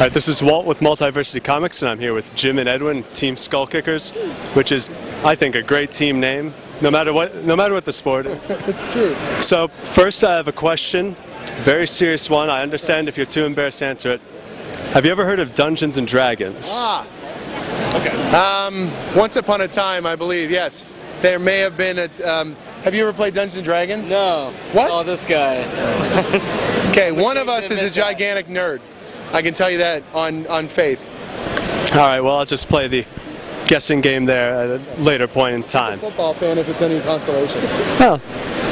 Alright, this is Walt with Multiversity Comics, and I'm here with Jim and Edwin, Team Skullkickers, which is, I think, a great team name, no matter what the sport is. It's true. So, first I have a question, very serious one. I understand if you're too embarrassed to answer it. Have you ever heard of Dungeons and Dragons? Ah. Okay. Once upon a time, I believe, yes. There may have been a... have you ever played Dungeons and Dragons? No. What? Oh, this guy. Okay, one of us is a gigantic nerd. I can tell you that on faith. Alright, well, I'll just play the guessing game there at a later point in time. I'm a football fan, if it's any consolation. Well,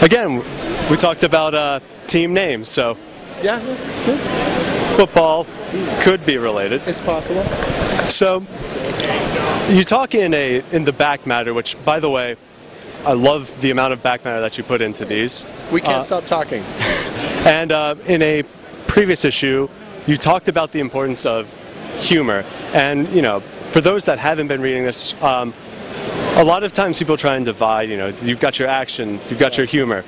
again, we talked about team names, so... Yeah, it's good. Football could be related. It's possible. So, you talk in the back matter, which, by the way, I love the amount of back matter that you put into these. We can't stop talking. And in a previous issue, you talked about the importance of humor. And, you know, for those that haven't been reading this, a lot of times people try and divide, you know, you've got your action, you've got your humor.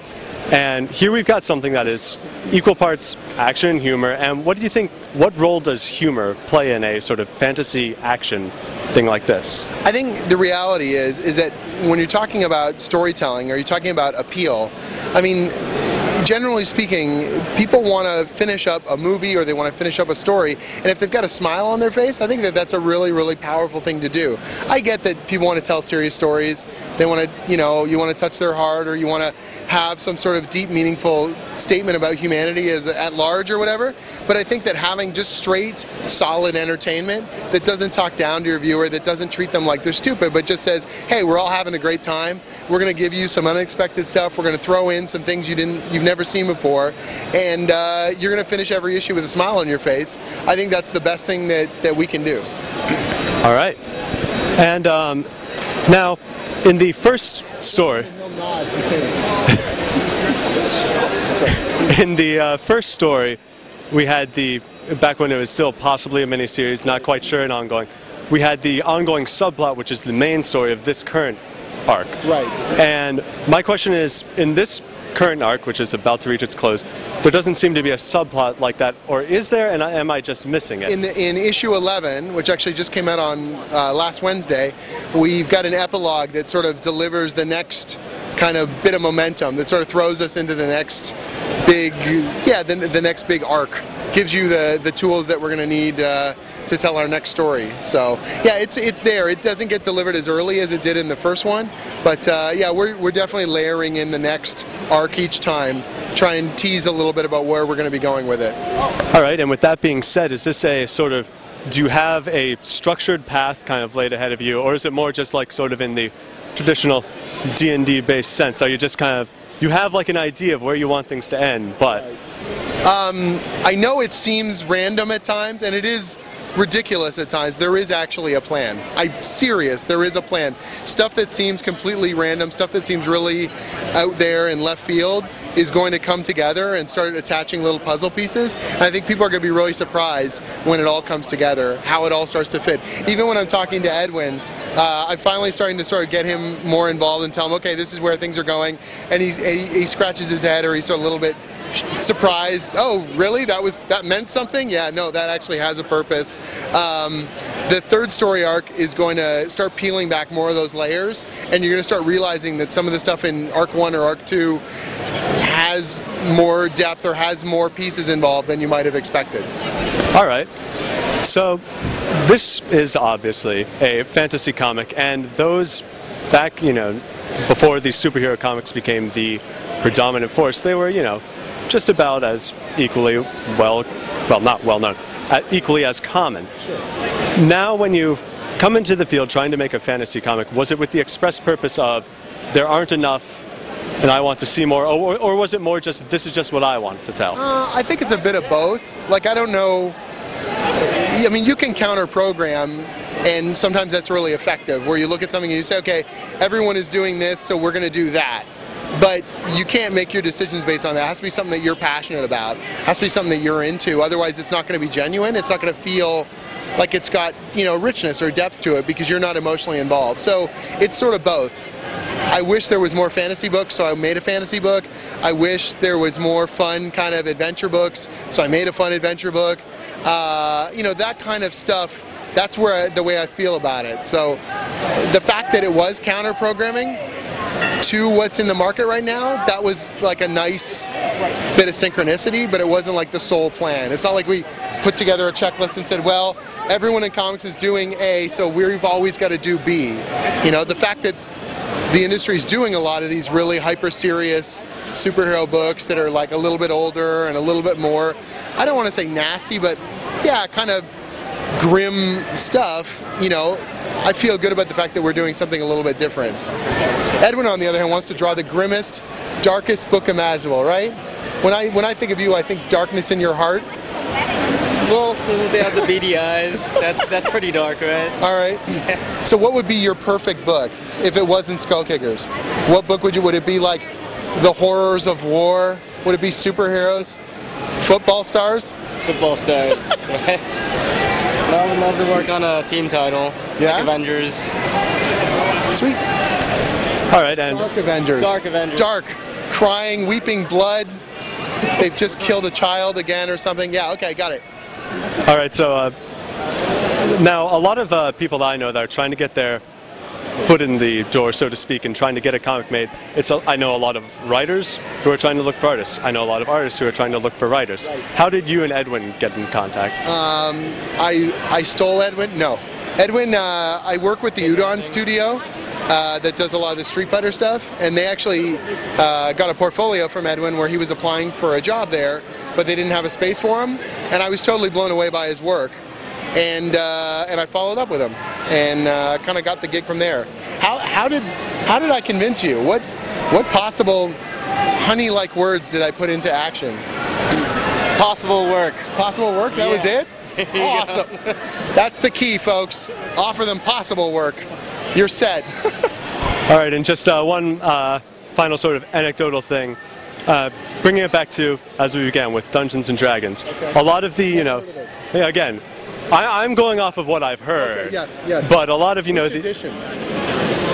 And here we've got something that is equal parts action and humor. And what do you think, what role does humor play in a sort of fantasy action thing like this? I think the reality is that when you're talking about storytelling or you're talking about appeal, I mean, generally speaking, people want to finish up a movie or they want to finish up a story, and if they've got a smile on their face, I think that that's a really, really powerful thing to do. I get that people want to tell serious stories. They want to, you know, you want to touch their heart, or you want to have some sort of deep, meaningful statement about humanity as at large or whatever. But I think that having just straight, solid entertainment that doesn't talk down to your viewer, that doesn't treat them like they're stupid, but just says, hey, we're all having a great time. We're going to give you some unexpected stuff. We're going to throw in some things you've never seen before, and you're going to finish every issue with a smile on your face. I think that's the best thing that we can do. All right. And now, in the first story, in the first story, we had back when it was still possibly a miniseries, not quite sure, and ongoing, we had the ongoing subplot, which is the main story of this current arc. Right. And my question is, in this current arc, which is about to reach its close, there doesn't seem to be a subplot like that, or is there, and am I just missing it? In issue 11, which actually just came out on last Wednesday, we've got an epilogue that sort of delivers the next kind of bit of momentum, that sort of throws us into the next big, the next big arc. Gives you the tools that we're going to need to tell our next story. So yeah, it's there. It doesn't get delivered as early as it did in the first one, but yeah, we're definitely layering in the next arc each time, try and tease a little bit about where we're going to be going with it. All right, and with that being said, is this a sort of, do you have a structured path kind of laid ahead of you, or is it more just like sort of in the traditional D&D based sense? Are you just kind of, you have like an idea of where you want things to end, but... I know it seems random at times, and it is ridiculous at times. There is actually a plan. I'm serious, there is a plan. Stuff that seems completely random, stuff that seems really out there in left field is going to come together and start attaching little puzzle pieces. And I think people are going to be really surprised when it all comes together, how it all starts to fit. Even when I'm talking to Edwin, I'm finally starting to sort of get him more involved and tell him, okay, this is where things are going, and he scratches his head, or he's sort of a little bit surprised. Oh, really? That meant something? Yeah, no, that actually has a purpose. The third story arc is going to start peeling back more of those layers, and you're going to start realizing that some of the stuff in arc 1 or arc 2 has more depth or has more pieces involved than you might have expected. All right. So this is obviously a fantasy comic, and those back, you know, before these superhero comics became the predominant force, they were, you know, just about as equally not well known, equally as common. Sure. Now when you come into the field trying to make a fantasy comic, was it with the express purpose of there aren't enough and I want to see more, or was it more just this is just what I want to tell? I think it's a bit of both. Like, I don't know, I mean, you can counter program, and sometimes that's really effective, where you look at something and you say, okay, everyone is doing this, so we're going to do that. But you can't make your decisions based on that. It has to be something that you're passionate about. It has to be something that you're into. Otherwise, it's not going to be genuine. It's not going to feel like it's got, you know, richness or depth to it because you're not emotionally involved. So it's sort of both. I wish there was more fantasy books, so I made a fantasy book. I wish there was more fun kind of adventure books, so I made a fun adventure book. you know, that kind of stuff. That's where the way I feel about it. So the fact that it was counter programming to what's in the market right now, that was like a nice bit of synchronicity, but it wasn't like the sole plan. It's not like we put together a checklist and said, well, everyone in comics is doing A, so we've always got to do B. You know, the fact that the industry is doing a lot of these really hyper serious superhero books that are like a little bit older and a little bit more, I don't want to say nasty, but yeah, kind of grim stuff, you know, I feel good about the fact that we're doing something a little bit different. Edwin, on the other hand, wants to draw the grimmest, darkest book imaginable, right? When I think of you, I think darkness in your heart. Well, they have the beady eyes. That's pretty dark, right? All right. So what would be your perfect book if it wasn't Skullkickers? What book would it be like the horrors of war? Would it be superheroes? Football stars? Football stars. Right? I would love to work on a team title. Yeah? Like Avengers. Sweet. All right, and Dark Avengers. Dark Avengers. Dark. Crying, weeping blood. They've just killed a child again or something. Yeah, okay, got it. all right. So now a lot of people that I know that are trying to get their foot in the door, so to speak, and trying to get a comic made. I know a lot of writers who are trying to look for artists. I know a lot of artists who are trying to look for writers. How did you and Edwin get in contact? I stole Edwin. No, Edwin. I work with the Udon studio that does a lot of the Street Fighter stuff, and they actually got a portfolio from Edwin where he was applying for a job there, but they didn't have a space for him, and I was totally blown away by his work. And I followed up with him, and kind of got the gig from there. How did I convince you? What possible honey-like words did I put into action? Possible work. Possible work? That was it? Awesome. That's the key, folks. Offer them possible work. You're set. All right, and just one final sort of anecdotal thing. Bringing it back to, as we began, with Dungeons and Dragons. Okay. A lot of the, you know, again, I'm going off of what I've heard. Okay, yes. But a lot of, you know, Which edition?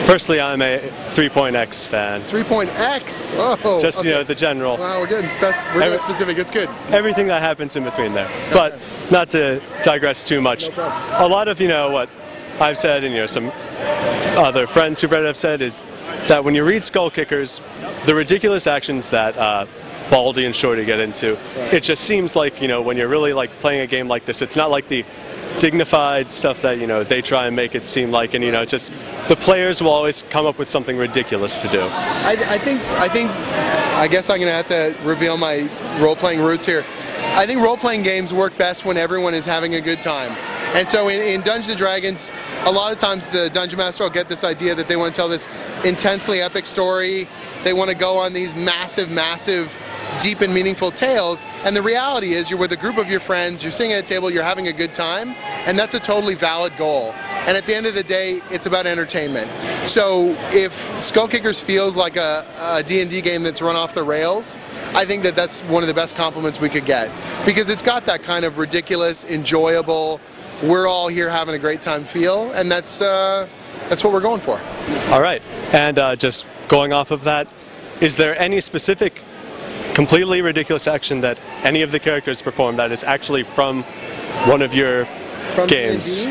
Personally, I'm a 3.x fan. 3.x? Oh, Just, okay. you know, the general. Wow, we're getting specific. It's good. Everything that happens in between there. But not to digress too much. No problem. A lot of, you know, what I've said, and, you know, some other friends who've read it have said is that when you read Skullkickers, the ridiculous actions that Baldy and Shorty get into, it just seems like, you know, when you're really like playing a game like this, it's not like the dignified stuff that, you know, they try and make it seem like, and, you know, it's just the players will always come up with something ridiculous to do. I guess I'm gonna have to reveal my role-playing roots here. I think role-playing games work best when everyone is having a good time. And so in Dungeons & Dragons, a lot of times the Dungeon Master will get this idea that they want to tell this intensely epic story. They want to go on these massive, deep and meaningful tales, and the reality is you're with a group of your friends, you're sitting at a table, you're having a good time, and that's a totally valid goal. And at the end of the day, it's about entertainment. So if Skullkickers feels like a D&D game that's run off the rails, I think that that's one of the best compliments we could get, because it's got that kind of ridiculous, enjoyable, we're all here having a great time feel, and that's what we're going for. All right, and just going off of that, is there any specific completely ridiculous action that any of the characters perform that is actually from one of your games?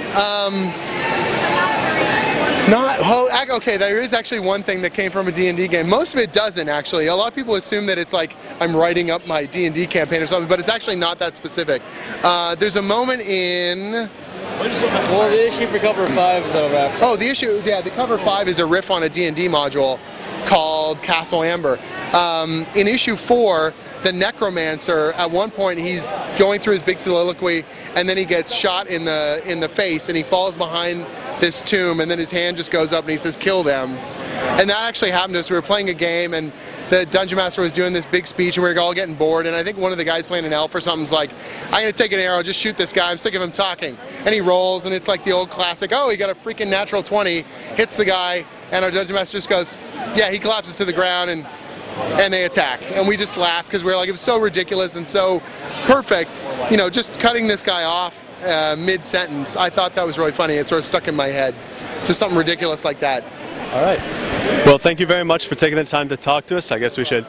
Okay, there is actually one thing that came from a D&D game. Most of it doesn't, actually. A lot of people assume that it's like I'm writing up my D&D campaign or something, but it's actually not that specific. There's a moment in... Well, the issue for cover 5 is over after. Oh, the cover 5 is a riff on a D&D module called Castle Amber. In issue 4, the necromancer, at one point he's going through his big soliloquy, and then he gets shot in the face, and he falls behind this tomb, and then his hand just goes up and he says, "Kill them." And that actually happened to us. We were playing a game, and the Dungeon Master was doing this big speech, and we were all getting bored, and I think one of the guys playing an elf or something's like, "I'm going to take an arrow, just shoot this guy, I'm sick of him talking." And he rolls, and it's like the old classic, oh, he got a freaking natural 20, hits the guy, and our Dungeon Master just goes, yeah, he collapses to the ground, and they attack. And we just laughed, because we were like, it was so ridiculous and so perfect, you know, just cutting this guy off mid-sentence. I thought that was really funny. It sort of stuck in my head. Just something ridiculous like that. All right. Well, thank you very much for taking the time to talk to us. I guess we should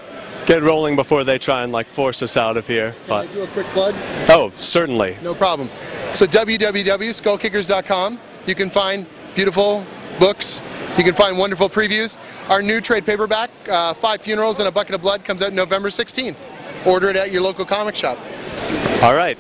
get rolling before they try and like force us out of here. Can I do a quick plug? Oh, certainly. No problem. So www.skullkickers.com. You can find beautiful books. You can find wonderful previews. Our new trade paperback, 5 Funerals and a Bucket of Blood, comes out November 16th. Order it at your local comic shop. All right.